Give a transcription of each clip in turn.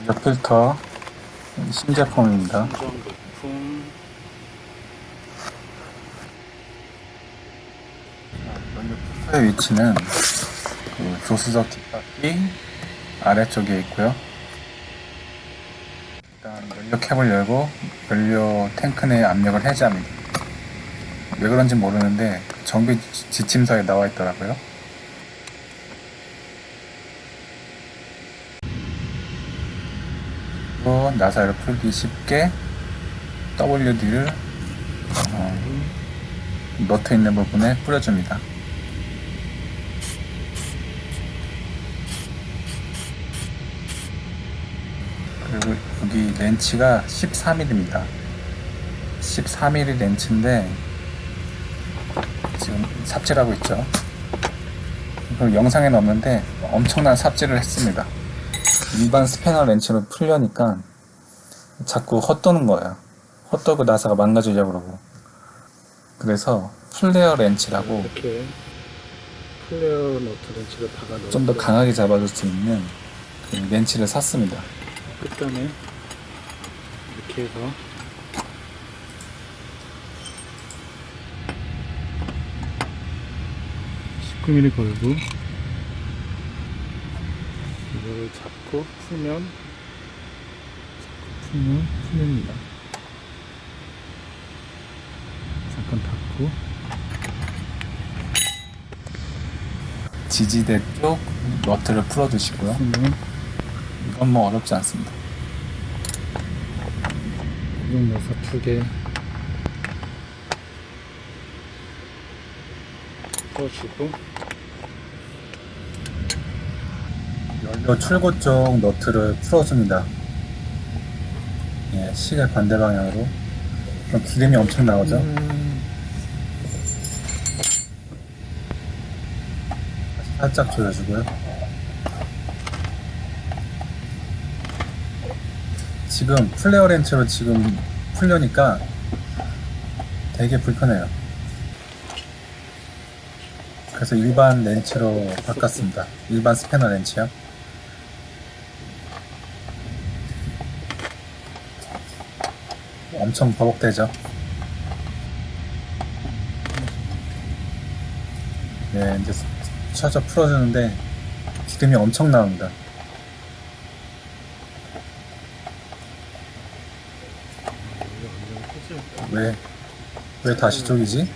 연료 필터 신제품입니다. 정제품. 연료 필터의 위치는 그 조수석 뒷바퀴 아래쪽에 있고요. 일단 연료 캡을 열고 연료 탱크 내 압력을 해제합니다. 왜 그런지 모르는데 정비 지침서에 나와 있더라고요. 그리고 나사를 풀기 쉽게 WD를 너트 있는 부분에 뿌려줍니다. 그리고 여기 렌치가 13mm입니다. 13mm 렌치인데 지금 삽질하고 있죠. 그리고 영상에는 없는데 엄청난 삽질을 했습니다. 일반 스패너 렌치로 풀려니까 자꾸 헛도는 거예요. 헛도그 나사가 망가지려고 그러고. 그래서 플레어 렌치라고 이렇게 플레어 너트 렌치를 박아 넣어 좀 더 강하게 잡아줄 수 있는 그 렌치를 샀습니다. 끝단에 이렇게 해서 (19mm) 걸고 이거를 잡고 풀면 풀립니다. 잠깐 닫고 지지대 쪽 너트를 풀어주시고요. 풀면 이건 뭐 어렵지 않습니다. 고정 나사 풀게 풀어주고 연료 출구 쪽 너트를 풀어줍니다. 예, 시계 반대 방향으로. 그럼 기름이 엄청 나오죠. 살짝 조여주고요. 지금 플레어 렌치로 지금 풀려니까 되게 불편해요. 그래서 일반 렌치로 바꿨습니다. 일반 스패너 렌치요. 엄청 버벅대죠. 네, 이제 쳐져 풀어주는데 기름이 엄청 나옵니다. 왜 다시 쪽이지?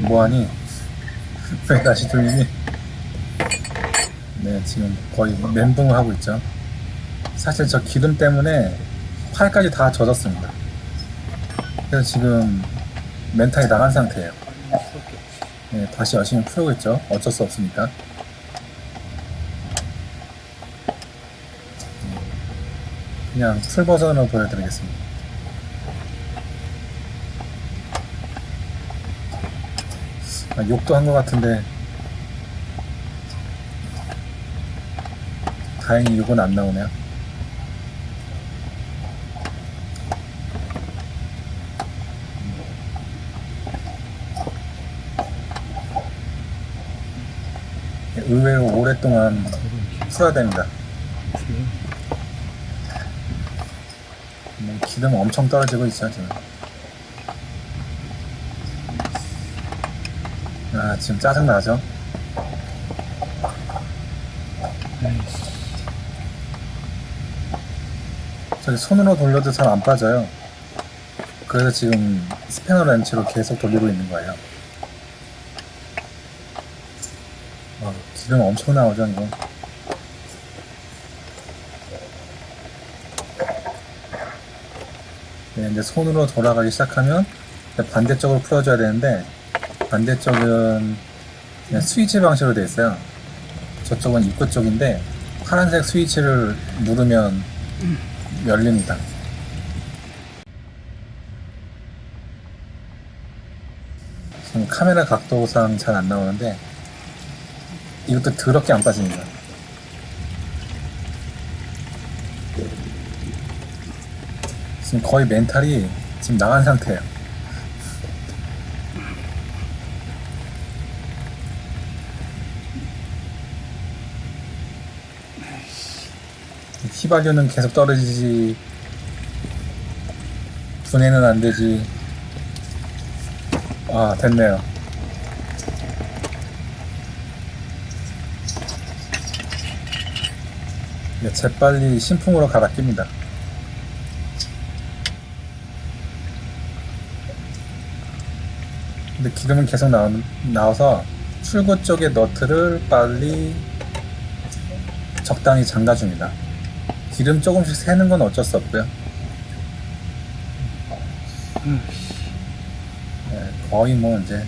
뭐하니? 왜 다시 쪽이니? 네, 지금 거의 멘붕을 하고 있죠. 사실 저 기름 때문에 팔까지 다 젖었습니다. 그래서 지금 멘탈이 나간 상태예요. 네, 다시 열심히 풀고 있죠. 어쩔 수 없으니까. 그냥 풀 버전으로 보여드리겠습니다. 욕도 한 것 같은데 다행히 욕은 안 나오네요. 의외로 오랫동안 풀어야 됩니다. 기름 엄청 떨어지고 있어요 지금. 아, 지금 짜증나죠? 저기 손으로 돌려도 잘 안 빠져요. 그래서 지금 스패너 렌치로 계속 돌리고 있는 거예요. 기름 엄청 나오죠 이거. 네, 이제 손으로 돌아가기 시작하면 반대쪽으로 풀어줘야 되는데 반대쪽은 그냥 스위치 방식으로 되어 있어요. 저쪽은 입구 쪽인데 파란색 스위치를 누르면 열립니다. 지금 카메라 각도상 잘 안 나오는데 이것도 더럽게 안 빠집니다. 지금 거의 멘탈이 지금 나간 상태예요. 휘발유는 계속 떨어지지. 분해는 안 되지. 아, 됐네요. 네, 재빨리 신품으로 갈아 낍니다. 근데 기름은 계속 나와서 출구 쪽의 너트를 빨리 적당히 잠가줍니다. 기름 조금씩 새는 건 어쩔 수 없고요. 네, 거의 뭐 이제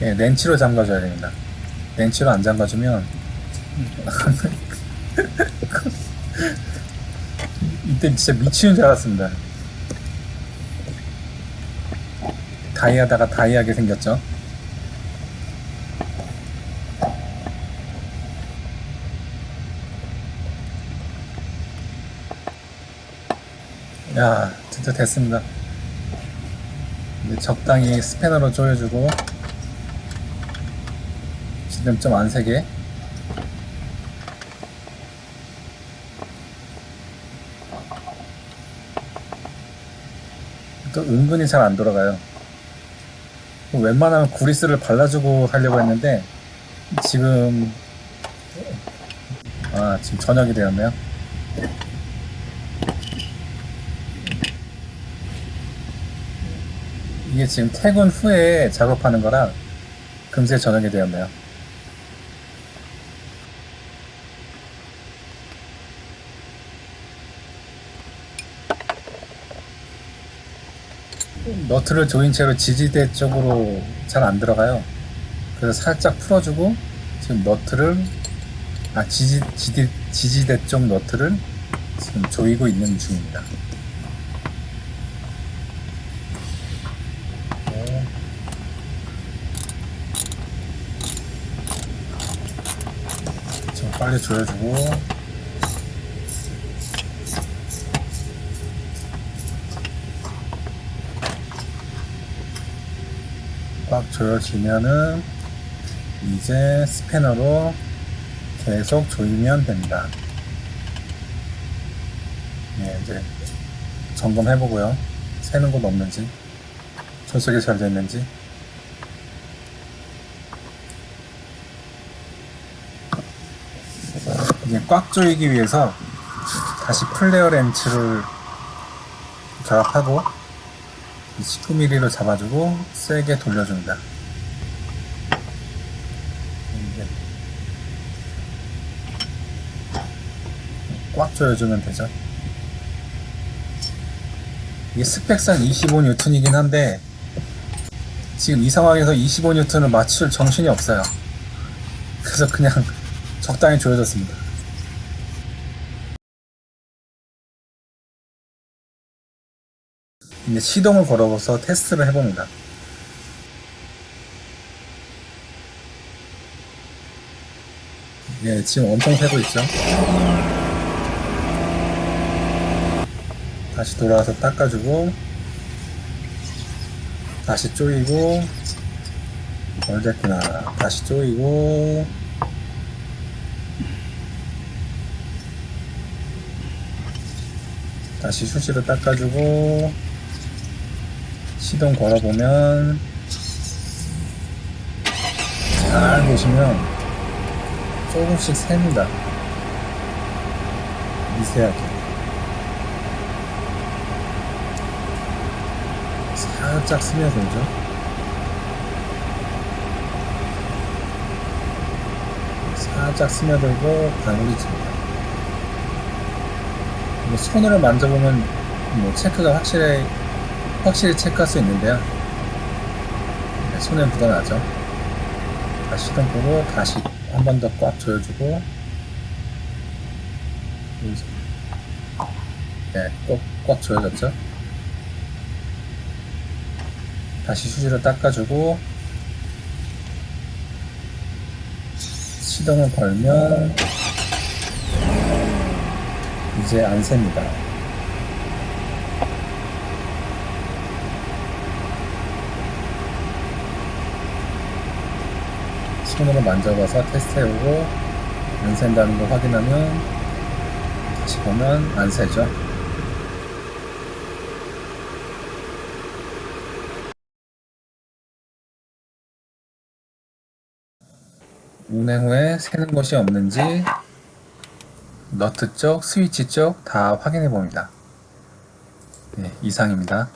렌치로 잠가줘야 됩니다. 렌치로 안 잠가주면 이때 진짜 미치는 줄 알았습니다. 다이하다가 다이하게 생겼죠. 야, 진짜 됐습니다. 이제 적당히 스패너로 조여주고 지금 좀 안 세게. 또 은근히 잘 안 돌아가요. 웬만하면 구리스를 발라주고 하려고 했는데 지금 지금 저녁이 되었네요. 이게 지금 퇴근 후에 작업하는 거라 금세 저녁이 되었네요. 너트를 조인 채로 지지대 쪽으로 잘 안 들어가요. 그래서 살짝 풀어주고 지금 너트를 지지대 쪽 너트를 지금 조이고 있는 중입니다. 좀 빨리 조여주고 꽉 조여지면은 이제 스패너로 계속 조이면 됩니다. 네, 이제 점검해 보고요. 새는 곳 없는지, 조석이 잘 됐는지. 이제 꽉 조이기 위해서 다시 플레어 렌치를 결합하고 19mm로 잡아주고 세게 돌려줍니다. 꽉 조여주면 되죠. 이게 스펙상 25N이긴 한데 지금 이 상황에서 25N을 맞출 정신이 없어요. 그래서 그냥 적당히 조여졌습니다. 이제 시동을 걸어서 테스트를 해봅니다. 예, 지금 엄청 새고 있죠. 다시 돌아와서 닦아주고 다시 조이고 덜 됐구나. 다시 조이고 다시 수시로 닦아주고 시동 걸어보면 잘 보시면 조금씩 셉니다. 미세하게 살짝 스며들죠. 살짝 스며들고 방울이 칩니다. 손으로 만져보면 체크가 확실히 체크할 수 있는데요. 손에 묻어나죠. 다시 시동 끄고 다시 한 번 더 꽉 조여주고 네, 꽉 조여졌죠. 다시 휴지로 닦아주고 시동을 걸면 이제 안 셉니다. 손으로 만져봐서 테스트해보고 안 샌다는 거 확인하면 다시 보면 안 새죠. 운행 후에 새는 것이 없는지 너트 쪽, 스위치 쪽 다 확인해 봅니다. 네, 이상입니다.